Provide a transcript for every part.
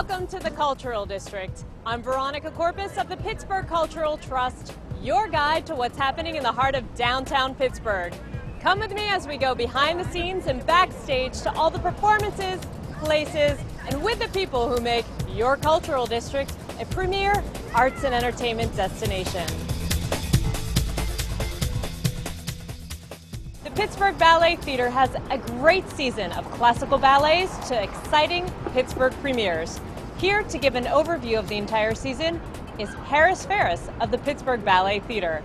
Welcome to the Cultural District. I'm Veronica Corpus of the Pittsburgh Cultural Trust, your guide to what's happening in the heart of downtown Pittsburgh. Come with me as we go behind the scenes and backstage to all the performances, places, and with the people who make your Cultural District a premier arts and entertainment destination. The Pittsburgh Ballet Theater has a great season of classical ballets to exciting Pittsburgh premieres. Here to give an overview of the entire season is Harris Ferris of the Pittsburgh Ballet Theater.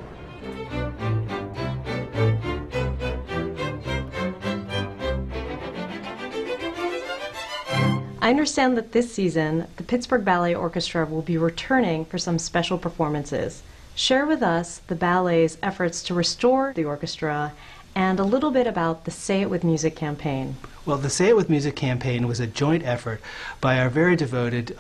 I understand that this season, the Pittsburgh Ballet Orchestra will be returning for some special performances. Share with us the ballet's efforts to restore the orchestra and a little bit about the Say It With Music campaign. Well, the Say It With Music campaign was a joint effort by our very devoted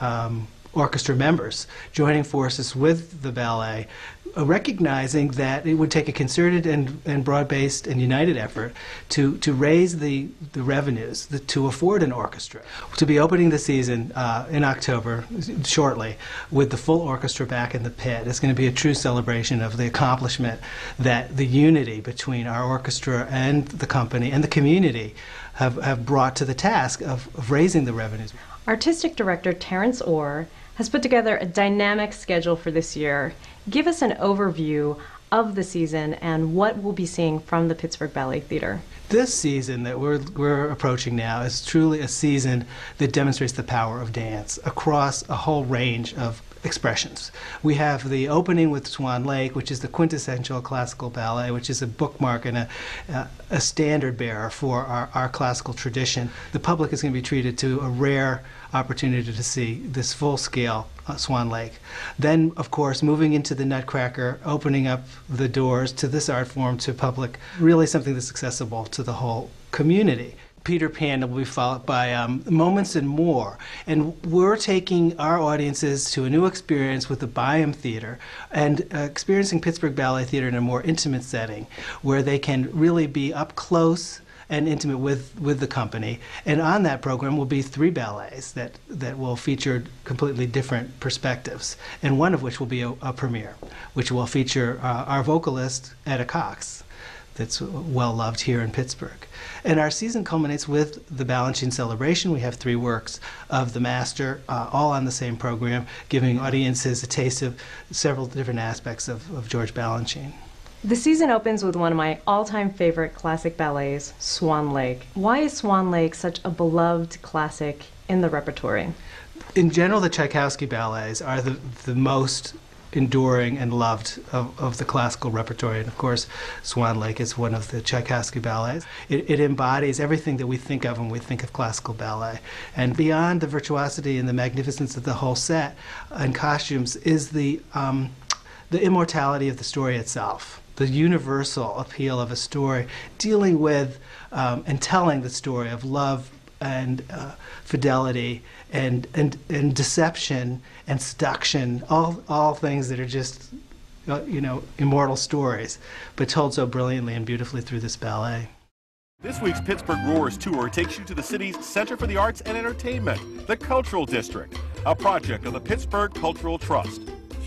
orchestra members, joining forces with the ballet, recognizing that it would take a concerted and broad-based and united effort to raise the revenues to afford an orchestra. To be opening the season in October, shortly, with the full orchestra back in the pit, is going to be a true celebration of the accomplishment that the unity between our orchestra and the company and the community have brought to the task of raising the revenues. Artistic Director Terrence Orr has put together a dynamic schedule for this year. Give us an overview of the season and what we'll be seeing from the Pittsburgh Ballet Theater. This season that we're approaching now is truly a season that demonstrates the power of dance across a whole range of expressions. We have the opening with Swan Lake, which is the quintessential classical ballet, which is a bookmark and a standard bearer for our classical tradition. The public is going to be treated to a rare opportunity to see this full-scale Swan Lake. Then, of course, moving into the Nutcracker, opening up the doors to this art form to public, really something that's accessible to the whole community. Peter Pan will be followed by Moments and More. And we're taking our audiences to a new experience with the Byam Theater and experiencing Pittsburgh Ballet Theater in a more intimate setting where they can really be up close and intimate with the company. And on that program will be 3 ballets that will feature completely different perspectives, and one of which will be a premiere, which will feature our vocalist, Etta Cox, that's well loved here in Pittsburgh. And our season culminates with the Balanchine Celebration. We have 3 works of the master, all on the same program, giving audiences a taste of several different aspects of George Balanchine. The season opens with one of my all-time favorite classic ballets, Swan Lake. Why is Swan Lake such a beloved classic in the repertory? In general, the Tchaikovsky ballets are the most enduring and loved of the classical repertory, and of course Swan Lake is one of the Tchaikovsky ballets. It embodies everything that we think of when we think of classical ballet, and beyond the virtuosity and the magnificence of the whole set and costumes is the immortality of the story itself, the universal appeal of a story dealing with and telling the story of love and fidelity and deception and seduction, all things that are just immortal stories, but told so brilliantly and beautifully through this ballet. This week's Pittsburgh Roars Tour takes you to the city's Center for the Arts and Entertainment, the Cultural District, a project of the Pittsburgh Cultural Trust.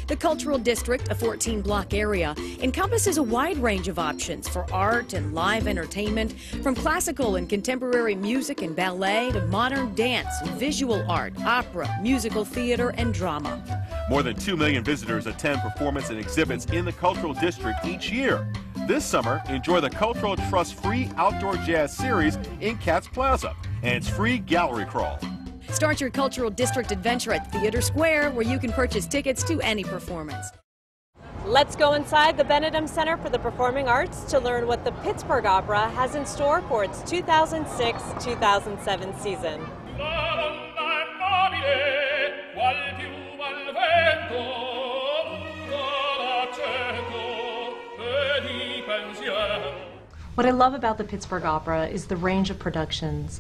The Cultural District, a 14-block area, encompasses a wide range of options for art and live entertainment, from classical and contemporary music and ballet to modern dance, visual art, opera, musical theater, and drama. More than 2 million visitors attend performance and exhibits in the Cultural District each year. This summer, enjoy the Cultural Trust free outdoor jazz series in Katz Plaza and its free gallery crawl. Start your Cultural District adventure at Theater Square, where you can purchase tickets to any performance. Let's go inside the Benedum Center for the Performing Arts to learn what the Pittsburgh Opera has in store for its 2006-2007 season. What I love about the Pittsburgh Opera is the range of productions.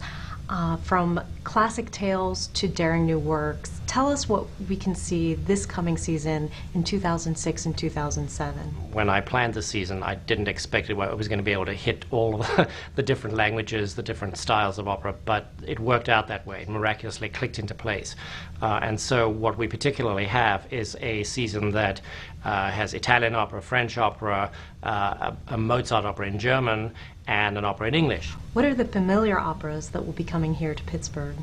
From classic tales to daring new works, Tell us what we can see this coming season in 2006 and 2007. When I planned the season, I didn't expect I was going to be able to hit all of the different languages, the different styles of opera, but it worked out that way. It miraculously clicked into place. And so what we particularly have is a season that has Italian opera, French opera, a Mozart opera in German, and an opera in English. What are the familiar operas that will be coming here to Pittsburgh?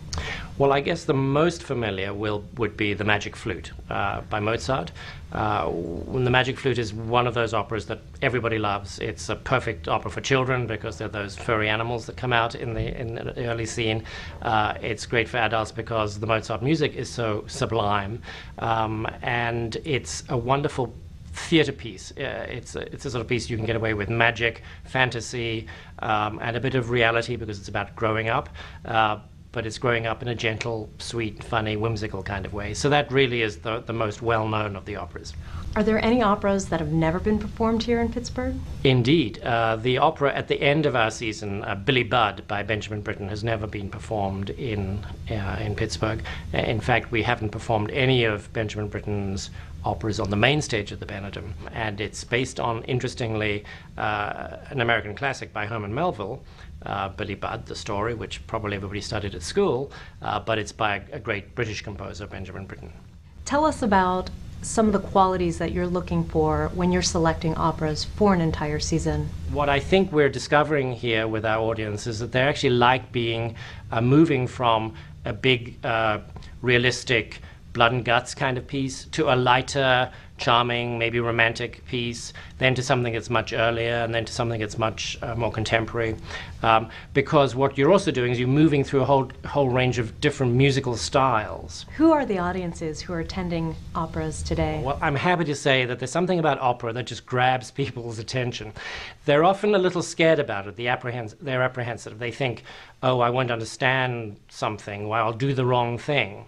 Well, I guess the most familiar would be The Magic Flute by Mozart. The Magic Flute is one of those operas that everybody loves. It's a perfect opera for children because they're those furry animals that come out in the early scene. It's great for adults because the Mozart music is so sublime, and it's a wonderful theatre piece. It's a sort of piece you can get away with magic, fantasy, and a bit of reality because it's about growing up. But it's growing up in a gentle, sweet, funny, whimsical kind of way. So that really is the most well-known of the operas. Are there any operas that have never been performed here in Pittsburgh? Indeed. The opera at the end of our season, Billy Budd by Benjamin Britten, has never been performed in Pittsburgh. In fact, we haven't performed any of Benjamin Britten's operas on the main stage of the Benedum. And it's based on, interestingly, an American classic by Herman Melville, Billy Budd, the story, which probably everybody studied at school, but it's by a great British composer, Benjamin Britten. Tell us about some of the qualities that you're looking for when you're selecting operas for an entire season. What I think we're discovering here with our audience is that they actually like moving from a big, realistic, blood and guts kind of piece to a lighter, charming, maybe romantic piece, then to something that's much earlier, and then to something that's much more contemporary. Because what you're also doing is you're moving through a whole range of different musical styles. Who are the audiences who are attending operas today? Well, I'm happy to say that there's something about opera that just grabs people's attention. They're often a little scared about it. They're apprehensive. They think, oh, I won't understand something, or I'll do the wrong thing.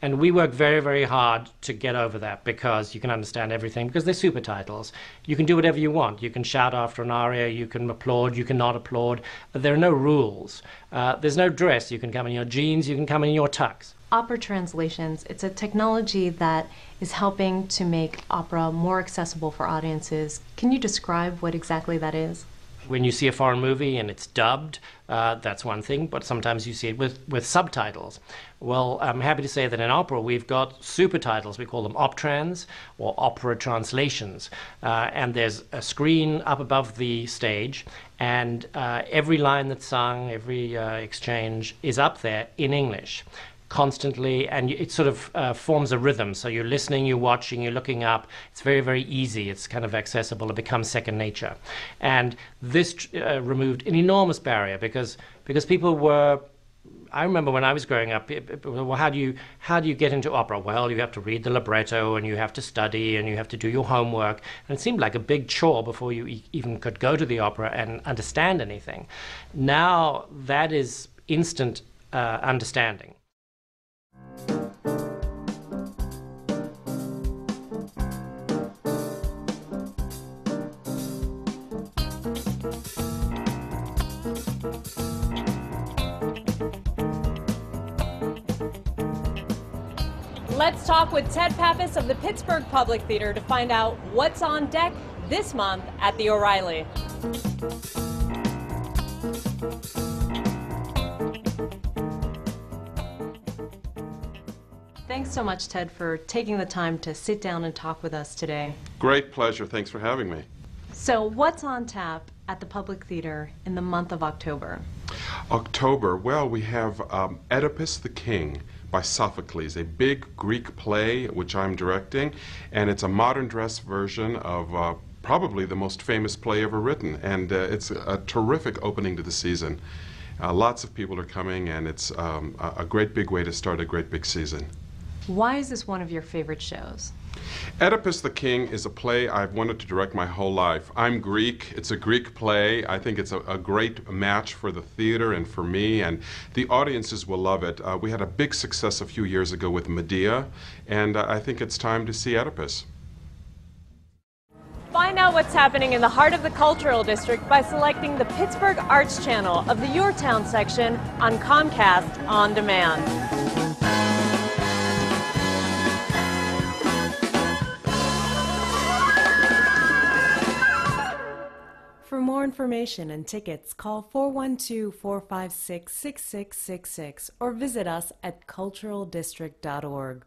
And we work very, very hard to get over that because you can understand everything, because they're super titles. You can do whatever you want. You can shout after an aria, you can applaud, you can not applaud. There are no rules. There's no dress. You can come in your jeans, you can come in your tux. Opera translations, it's a technology that is helping to make opera more accessible for audiences. Can you describe what exactly that is? When you see a foreign movie and it's dubbed, that's one thing, but sometimes you see it with subtitles. Well, I'm happy to say that in opera we've got super titles. We call them optrans, or opera translations. And there's a screen up above the stage, and every line that's sung, every exchange is up there in English constantly, and it sort of forms a rhythm. So you're listening, you're watching, you're looking up. It's very, very easy. It's kind of accessible. It becomes second nature. And this removed an enormous barrier because people were, I remember when I was growing up, well, how do you get into opera? Well, you have to read the libretto, and you have to study, and you have to do your homework. And it seemed like a big chore before you even could go to the opera and understand anything. Now that is instant understanding. Let's talk with Ted Pappas of the Pittsburgh Public Theater to find out what's on deck this month at the O'Reilly. Thanks so much, Ted, for taking the time to sit down and talk with us today. Great pleasure. Thanks for having me. So what's on tap at the Public Theater in the month of October? October, well, we have Oedipus the King by Sophocles, a big Greek play which I'm directing, and it's a modern dress version of probably the most famous play ever written, and it's a terrific opening to the season. Lots of people are coming, and it's a great big way to start a great big season. Why is this one of your favorite shows? Oedipus the King is a play I've wanted to direct my whole life. I'm Greek. It's a Greek play. I think it's a great match for the theater and for me, and the audiences will love it. We had a big success a few years ago with Medea, and I think it's time to see Oedipus. Find out what's happening in the heart of the Cultural District by selecting the Pittsburgh Arts Channel of the Your Town section on Comcast On Demand. more information and tickets, call 412-456-6666 or visit us at culturaldistrict.org.